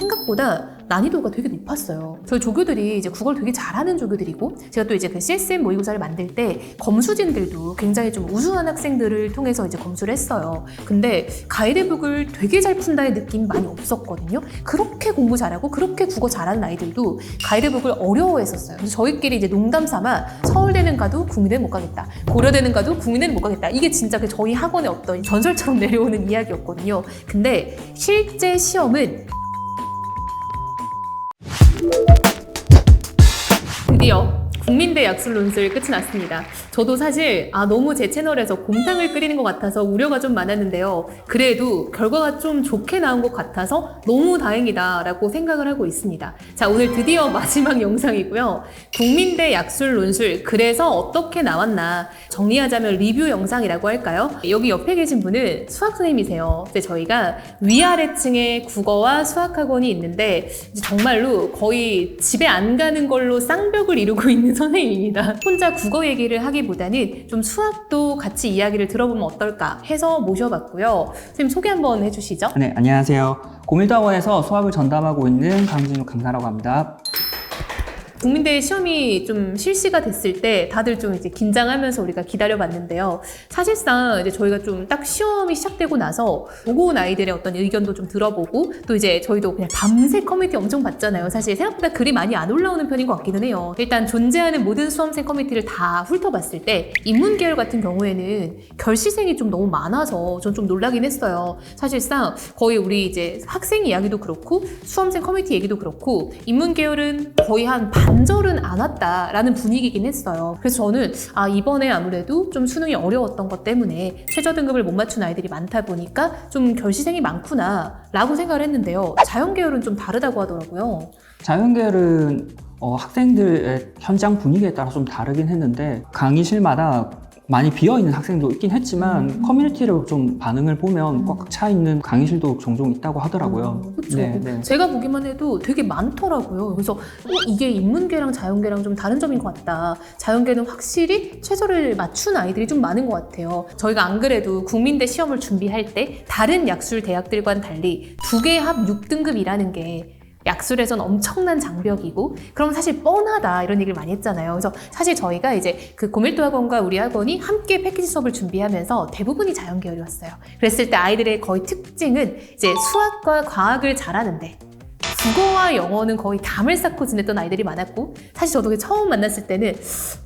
생각보다 난이도가 되게 높았어요. 저희 조교들이 이제 국어를 되게 잘하는 조교들이고, 제가 또 이제 그 CSM 모의고사를 만들 때 검수진들도 굉장히 좀 우수한 학생들을 통해서 이제 검수를 했어요. 근데 가이드북을 되게 잘 푼다의 느낌이 많이 없었거든요. 그렇게 공부 잘하고 그렇게 국어 잘하는 아이들도 가이드북을 어려워했었어요. 그래서 저희끼리 이제 농담 삼아 서울대는 가도 국민대는 못 가겠다, 고려대는 가도 국민대는 못 가겠다, 이게 진짜 그 저희 학원의 어떤 전설처럼 내려오는 이야기였거든요. 근데 실제 시험은 드디어 국민대 약술 논술 끝이 났습니다. 저도 사실 너무 제 채널에서 곰탕을 끓이는 것 같아서 우려가 좀 많았는데요. 그래도 결과가 좀 좋게 나온 것 같아서 너무 다행이다 라고 생각을 하고 있습니다. 자, 오늘 드디어 마지막 영상이고요. 국민대 약술 논술, 그래서 어떻게 나왔나 정리하자면 리뷰 영상이라고 할까요? 여기 옆에 계신 분은 수학 선생님이세요. 근데 저희가 위아래층에 국어와 수학 학원이 있는데 정말로 거의 집에 안 가는 걸로 쌍벽을 이루고 있는 선생님입니다. 혼자 국어 얘기를 하기보다는 좀 수학도 같이 이야기를 들어보면 어떨까 해서 모셔봤고요. 선생님 소개 한번 해주시죠. 네, 안녕하세요. 고밀도학원에서 수학을 전담하고 있는 강진욱 강사라고 합니다. 국민대 시험이 좀 실시가 됐을 때 다들 좀 이제 긴장하면서 우리가 기다려봤는데요. 사실상 이제 저희가 좀 딱 시험이 시작되고 나서 보고 온 아이들의 어떤 의견도 좀 들어보고, 또 이제 저희도 그냥 밤새 커뮤니티 엄청 봤잖아요. 사실 생각보다 글이 많이 안 올라오는 편인 것 같기는 해요. 일단 존재하는 모든 수험생 커뮤니티를 다 훑어봤을 때 인문계열 같은 경우에는 결시생이 좀 너무 많아서 전 좀 놀라긴 했어요. 사실상 거의 우리 이제 학생 이야기도 그렇고 수험생 커뮤니티 얘기도 그렇고 인문계열은 거의 한 반절은 안 왔다라는 분위기긴 했어요. 그래서 저는 이번에 아무래도 좀 수능이 어려웠던 것 때문에 최저 등급을 못 맞춘 아이들이 많다 보니까 좀 결시생이 많구나 라고 생각을 했는데요. 자연계열은 좀 다르다고 하더라고요. 자연계열은 학생들의 현장 분위기에 따라 좀 다르긴 했는데 강의실마다 많이 비어있는 학생도 있긴 했지만 커뮤니티로 좀 반응을 보면 꽉 차 있는 강의실도 종종 있다고 하더라고요. 그렇죠. 네. 제가 보기만 해도 되게 많더라고요. 그래서 이게 인문계랑 자연계랑 좀 다른 점인 것 같다. 자연계는 확실히 최저를 맞춘 아이들이 좀 많은 것 같아요. 저희가 안 그래도 국민대 시험을 준비할 때 다른 약술 대학들과는 달리 2개 합 6등급이라는 게 약술에선 엄청난 장벽이고, 그럼 사실 뻔하다 이런 얘기를 많이 했잖아요. 그래서 사실 저희가 이제 그 고밀도 학원과 우리 학원이 함께 패키지 수업을 준비하면서 대부분이 자연계열이었어요. 그랬을 때 아이들의 거의 특징은 이제 수학과 과학을 잘하는데 국어와 영어는 거의 담을 쌓고 지냈던 아이들이 많았고, 사실 저도 처음 만났을 때는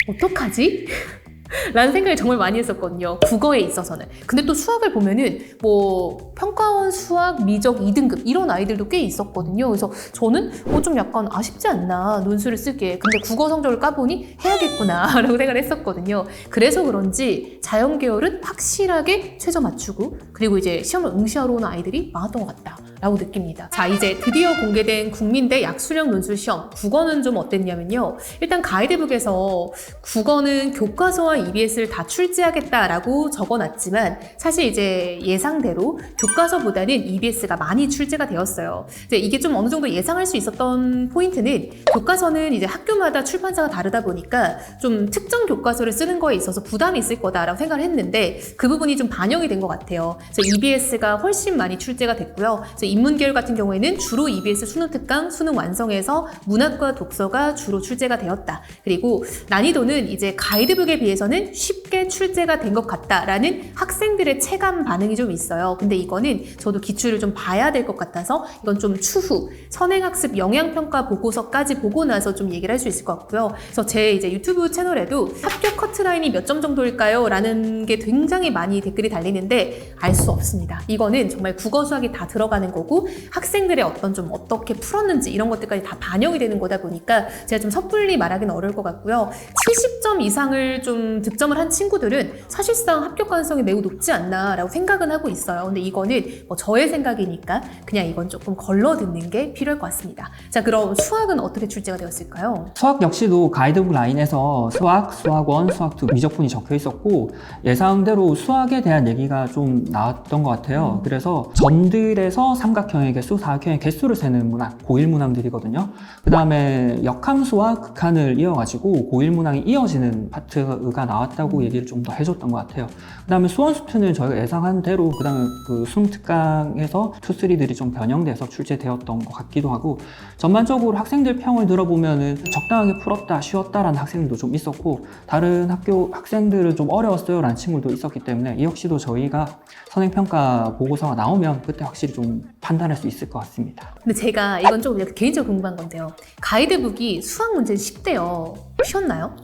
어떡하지? 라는 생각을 정말 많이 했었거든요. 국어에 있어서는. 근데 또 수학을 보면은 뭐 평가원 수학 미적 2등급 이런 아이들도 꽤 있었거든요. 그래서 저는 좀 약간 아쉽지 않나 논술을 쓰기에. 근데 국어 성적을 까보니 해야겠구나 라고 생각을 했었거든요. 그래서 그런지 자연계열은 확실하게 최저 맞추고, 그리고 이제 시험을 응시하러 오는 아이들이 많았던 것 같다 라고 느낍니다. 자, 이제 드디어 공개된 국민대 약술형 논술 시험, 국어는 좀 어땠냐면요. 일단 가이드북에서 국어는 교과서와 EBS를 다 출제하겠다라고 적어놨지만 사실 이제 예상대로 교과서보다는 EBS가 많이 출제가 되었어요. 이제 이게 좀 어느 정도 예상할 수 있었던 포인트는, 교과서는 이제 학교마다 출판사가 다르다 보니까 좀 특정 교과서를 쓰는 거에 있어서 부담이 있을 거다라고 생각을 했는데 그 부분이 좀 반영이 된 것 같아요. 그래서 EBS가 훨씬 많이 출제가 됐고요. 그래서 인문계열 같은 경우에는 주로 EBS 수능 특강, 수능 완성에서 문학과 독서가 주로 출제가 되었다. 그리고 난이도는 이제 가이드북에 비해서는 쉽게 출제가 된 것 같다라는 학생들의 체감 반응이 좀 있어요. 근데 이거는 저도 기출을 좀 봐야 될 것 같아서 이건 좀 추후 선행학습 영향평가 보고서까지 보고 나서 좀 얘기를 할 수 있을 것 같고요. 그래서 제 이제 유튜브 채널에도 합격 커트라인이 몇 점 정도일까요? 라는 게 굉장히 많이 댓글이 달리는데 알 수 없습니다. 이거는 정말 국어 수학이 다 들어가는 거고 학생들의 어떤 좀 어떻게 풀었는지 이런 것들까지 다 반영이 되는 거다 보니까 제가 좀 섣불리 말하기는 어려울 것 같고요. 70점 이상을 좀 득점을 한 친구들은 사실상 합격 가능성이 매우 높지 않나라고 생각은 하고 있어요. 근데 이거는 뭐 저의 생각이니까 그냥 이건 조금 걸러 듣는 게 필요할 것 같습니다. 자, 그럼 수학은 어떻게 출제가 되었을까요? 수학 역시도 가이드북 라인에서 수학, 수학원, 수학2 미적분이 적혀 있었고 예상대로 수학에 대한 얘기가 좀 나왔던 것 같아요. 그래서 점들에서 삼각형의 개수, 사각형의 개수를 세는 문항, 고1 문항들이거든요. 그 다음에 역함수와 극한을 이어가지고 고1 문항이 이어지는 파트가 나왔다고 얘기를 좀 더 해줬던 것 같아요. 그 다음에 수원수투는 저희가 예상한 대로 그 다음에 그 수능 특강에서 투, 쓰리들이 좀 변형돼서 출제되었던 것 같기도 하고, 전반적으로 학생들 평을 들어보면은 적당하게 풀었다, 쉬웠다라는 학생들도 좀 있었고, 다른 학교 학생들은 좀 어려웠어요 라는 친구도 있었기 때문에 이 역시도 저희가 선행평가 보고서가 나오면 그때 확실히 좀 판단할 수 있을 것 같습니다. 근데 제가 이건 좀 개인적으로 궁금한 건데요. 가이드북이 수학 문제는 쉽대요. 쉬웠나요?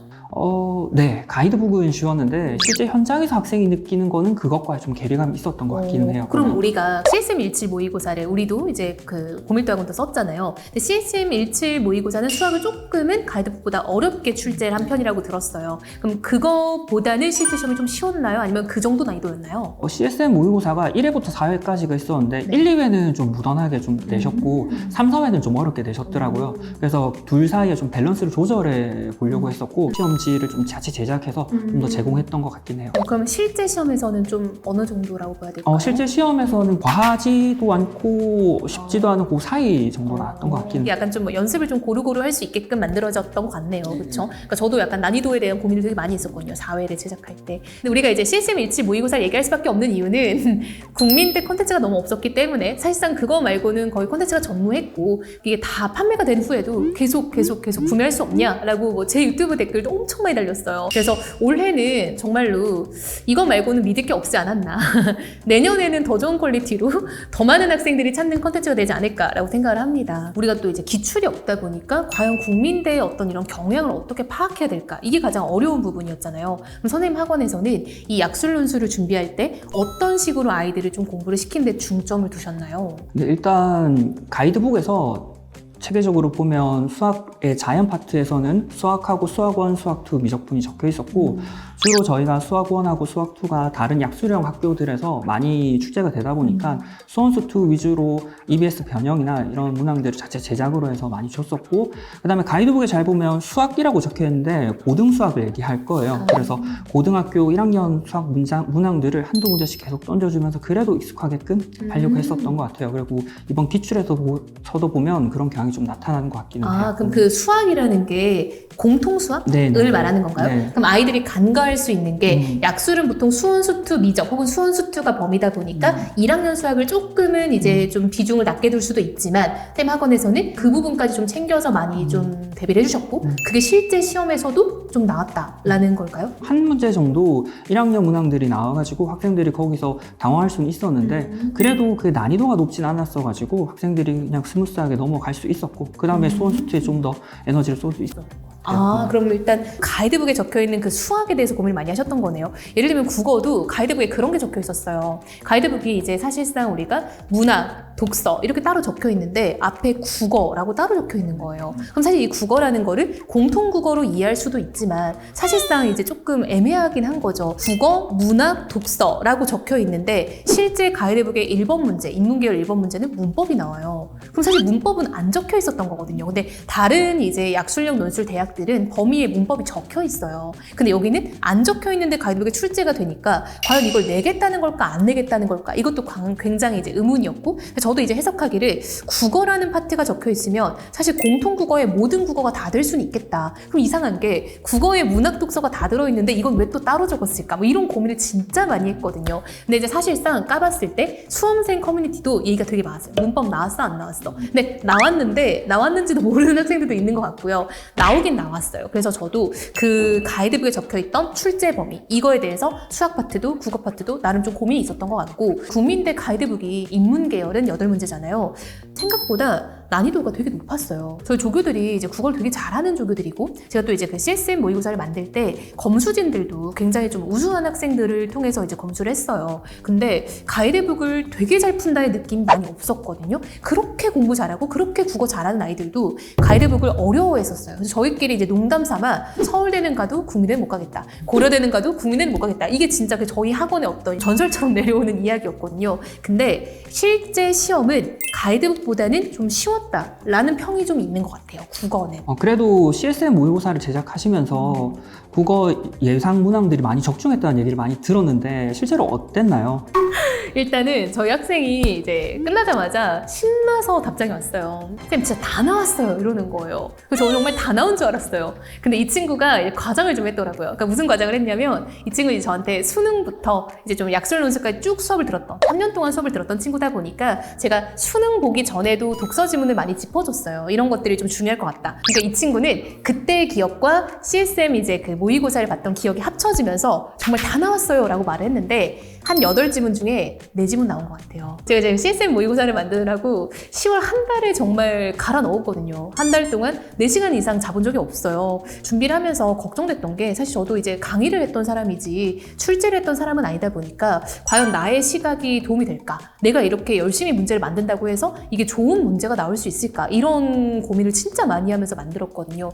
네, 가이드북은 쉬웠는데 실제 현장에서 학생이 느끼는 거는 그것과 좀 괴리감이 있었던 것 같기는 해요. 그럼 우리가 CSM17 모의고사를 우리도 이제 그 고밀도학원도 썼잖아요. 근데 CSM17 모의고사는 수학을 조금은 가이드북보다 어렵게 출제를 한 편이라고 들었어요. 그럼 그거보다는 실제 시험이 좀 쉬웠나요? 아니면 그 정도 난이도였나요? CSM 모의고사가 1회부터 4회까지가 있었는데 네. 1, 2회는 좀 무난하게 좀 내셨고 3, 4회는 좀 어렵게 내셨더라고요. 그래서 둘 사이에 좀 밸런스를 조절해 보려고 했었고 시험지를 좀 자체 제작해서 좀 더 제공했던 것 같긴 해요. 그럼 실제 시험에서는 좀 어느 정도라고 봐야 될까요? 실제 시험에서는 과하지도 않고 쉽지도 않은 그 사이 정도 나왔던 것 같긴 이게 해요. 약간 좀 뭐 연습을 좀 고루고루 할 수 있게끔 만들어졌던 것 같네요. 그렇죠? 그러니까 저도 약간 난이도에 대한 고민을 되게 많이 했었거든요. 4회를 제작할 때. 근데 우리가 이제 CSM17 모의고사를 얘기할 수밖에 없는 이유는 국민대 콘텐츠가 너무 없었기 때문에 사실상 그거 말고는 거의 콘텐츠가 전무했고 이게 다 판매가 된 후에도 계속 구매할 수 없냐라고 뭐 제 유튜브 댓글도 엄청 많이 달렸어요. 그래서 올해는 정말로 이거 말고는 믿을 게 없지 않았나. 내년에는 더 좋은 퀄리티로 더 많은 학생들이 찾는 콘텐츠가 되지 않을까라고 생각을 합니다. 우리가 또 이제 기출이 없다 보니까 과연 국민대의 어떤 이런 경향을 어떻게 파악해야 될까? 이게 가장 어려운 부분이었잖아요. 그럼 선생님 학원에서는 이 약술 논술을 준비할 때 어떤 식으로 아이들을 좀 공부를 시키는 데 중점을 두셨나요? 근데 일단 가이드북에서 체계적으로 보면 수학의 자연 파트에서는 수학하고 수학1, 수학2 미적분이 적혀 있었고 주로 저희가 수학1하고 수학2가 다른 약수령 학교들에서 많이 출제가 되다 보니까 수원수2 위주로 EBS 변형이나 이런 문항들을 자체 제작으로 해서 많이 줬었고, 그 다음에 가이드북에 잘 보면 수학이라고 적혀 있는데 고등수학을 얘기할 거예요. 그래서 고등학교 1학년 수학 문항들을 한두 문제씩 계속 던져주면서 그래도 익숙하게끔 하려고 했었던 것 같아요. 그리고 이번 기출에서도 보면 그런 경향이 좀 나타나는 것 같기는 해요. 그럼 그 수학이라는 게 공통 수학을 네. 말하는 건가요? 네. 그럼 아이들이 간과할 수 있는 게 약술은 보통 수원수투 미적 혹은 수원수투가 범위다 보니까 1학년 수학을 조금은 이제 좀 비중을 낮게 둘 수도 있지만 쌤 학원에서는 그 부분까지 좀 챙겨서 많이 좀 대비를 해주셨고 그게 실제 시험에서도 좀 나왔다라는 걸까요? 한 문제 정도 1학년 문항들이 나와가지고 학생들이 거기서 당황할 수는 있었는데 그래도 그 난이도가 높진 않았어가지고 학생들이 그냥 스무스하게 넘어갈 수 있었고 그 다음에 수원수투에 좀 더 에너지를 쏠 수 있었고. 그럼 일단 가이드북에 적혀있는 그 수학에 대해서 고민을 많이 하셨던 거네요. 예를 들면 국어도 가이드북에 그런 게 적혀 있었어요. 가이드북이 이제 사실상 우리가 문학, 독서 이렇게 따로 적혀 있는데 앞에 국어라고 따로 적혀 있는 거예요. 그럼 사실 이 국어라는 거를 공통국어로 이해할 수도 있지만 사실상 이제 조금 애매하긴 한 거죠. 국어, 문학, 독서라고 적혀 있는데 실제 가이드북의 1번 문제, 인문계열 1번 문제는 문법이 나와요. 그럼 사실 문법은 안 적혀 있었던 거거든요. 근데 다른 이제 약술형 논술 대학들은 범위에 문법이 적혀 있어요. 근데 여기는 안 적혀 있는데 가이드북에 출제가 되니까 과연 이걸 내겠다는 걸까 안 내겠다는 걸까 이것도 굉장히 이제 의문이었고 저도 이제 해석하기를 국어라는 파트가 적혀 있으면 사실 공통국어의 모든 국어가 다 될 수는 있겠다. 그럼 이상한 게 국어에 문학 독서가 다 들어있는데 이건 왜 또 따로 적었을까? 뭐 이런 고민을 진짜 많이 했거든요. 근데 이제 사실상 까봤을 때 수험생 커뮤니티도 얘기가 되게 많았어요. 문법 나왔어 안 나왔어? 근데 나왔는데 나왔는지도 모르는 학생들도 있는 것 같고요. 나오긴 나왔어요. 그래서 저도 그 가이드북에 적혀있던 출제 범위 이거에 대해서 수학 파트도 국어 파트도 나름 좀 고민이 있었던 것 같고 국민대 가이드북이 인문계열은 8문제잖아요. 생각보다 난이도가 되게 높았어요. 저희 조교들이 이제 국어를 되게 잘하는 조교들이고 제가 또 이제 그 CSM 모의고사를 만들 때 검수진들도 굉장히 좀 우수한 학생들을 통해서 이제 검수를 했어요. 근데 가이드북을 되게 잘 푼다의 느낌이 많이 없었거든요. 그렇게 공부 잘하고 그렇게 국어 잘하는 아이들도 가이드북을 어려워했었어요. 그래서 저희끼리 이제 농담 삼아 서울대는 가도 국민대는 못 가겠다. 고려대는 가도 국민대는 못 가겠다. 이게 진짜 그 저희 학원의 어떤 전설처럼 내려오는 이야기였거든요. 근데 실제 시험은 가이드북보다는 좀 쉬웠다라는 평이 좀 있는 것 같아요. 국어는. 그래도 CSM 모의고사를 제작하시면서 국어 예상 문항들이 많이 적중했다는 얘기를 많이 들었는데 실제로 어땠나요? 일단은 저희 학생이 이제 끝나자마자 신나서 답장이 왔어요. 쌤 진짜 다 나왔어요 이러는 거예요. 그래서 저는 정말 다 나온 줄 알았어요. 근데 이 친구가 과장을 좀 했더라고요. 그러니까 무슨 과장을 했냐면 이 친구는 저한테 수능부터 이제 좀 약술논술까지 쭉 수업을 들었던 3년 동안 수업을 들었던 친구다 보니까 제가 수능 보기 전에도 독서 지문을 많이 짚어줬어요. 이런 것들이 좀 중요할 것 같다. 그러니까 이 친구는 그때의 기억과 CSM 이제 그 모의고사를 봤던 기억이 합쳐지면서 정말 다 나왔어요 라고 말을 했는데 한 8지문 중에 4지문 나온 것 같아요. 제가 이제 CSM 모의고사를 만드느라고 10월 한 달에 정말 갈아 넣었거든요. 한 달 동안 4시간 이상 자본 적이 없어요. 준비를 하면서 걱정됐던 게 사실 저도 이제 강의를 했던 사람이지 출제를 했던 사람은 아니다 보니까 과연 나의 시각이 도움이 될까? 내가 이렇게 열심히 문제를 만든다고 해서 이게 좋은 문제가 나올 수 있을까? 이런 고민을 진짜 많이 하면서 만들었거든요.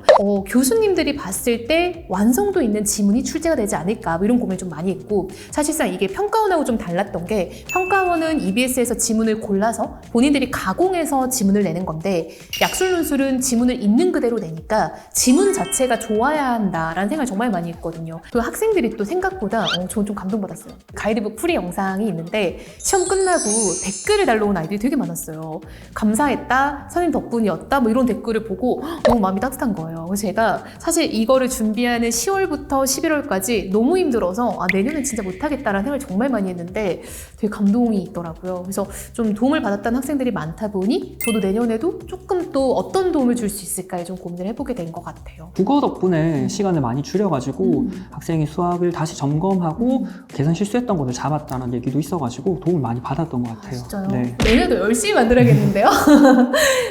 교수님들이 봤을 때 완성도 있는 지문이 출제가 되지 않을까? 뭐 이런 고민을 좀 많이 했고 사실상 이게 평가원하고 좀 달랐던 게 평가원은 EBS에서 지문을 골라서 본인들이 가공해서 지문을 내는 건데 약술논술은 지문을 있는 그대로 내니까 지문 자체가 좋아야 한다라는 생각을 정말 많이 했거든요. 또 학생들이 또 생각보다 저는 좀 감동받았어요. 가이드북 풀이 영상이 있는데 시험 끝나고 댓글을 달러온 아이들이 되게 많았어요. 감사했다, 선생님 덕분이었다 뭐 이런 댓글을 보고 너무 마음이 따뜻한 거예요. 그래서 제가 사실 이거를 준비하는 10월부터 11월까지 너무 힘들어서 내년엔 진짜 못하겠다라는 생각을 정말 많이 했는데 되게 감동이 있더라고요. 그래서 좀 도움을 받았다는 학생들이 많다 보니 저도 내년에도 조금 또 어떤 도움을 줄 수 있을까에 좀 고민을 해보게 된 것 같아요. 국어 덕분에 시간을 많이 줄여가지고 학생이 수학을 다시 점검하고 계산 실수했던 것을 잡았다는 얘기도 있어가지고 도움을 많이 받았던 것 같아요. 진짜요? 네. 내년에도 열심히 만들어야겠는데요?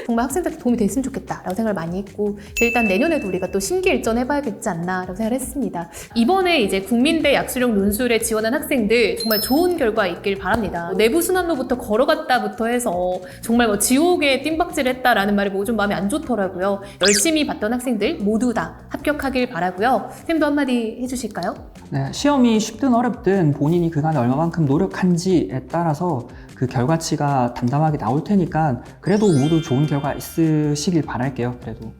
정말 학생들한테 도움이 됐으면 좋겠다라고 생각을 많이 했고 일단 내년에도 우리가 또 심기일전 해봐야겠지 않나라고 생각을 했습니다. 이번에 이제 국민대 약술형 논술에 지원한 학생들 정말 좋은 결과 있길 바랍니다. 내부 순환로부터 걸어갔다부터 해서 정말 뭐 지옥에 뜀박질을 했다라는 말이 보고 좀 마음이 안 좋더라고요. 열심히 봤던 학생들 모두 다 합격하길 바라고요. 쌤도 한마디 해주실까요? 네, 시험이 쉽든 어렵든 본인이 그간에 얼마만큼 노력한지에 따라서 그 결과치가 담담하게 나올 테니까 그래도 모두 좋은 결과 있으시길 바랄게요. 그래도.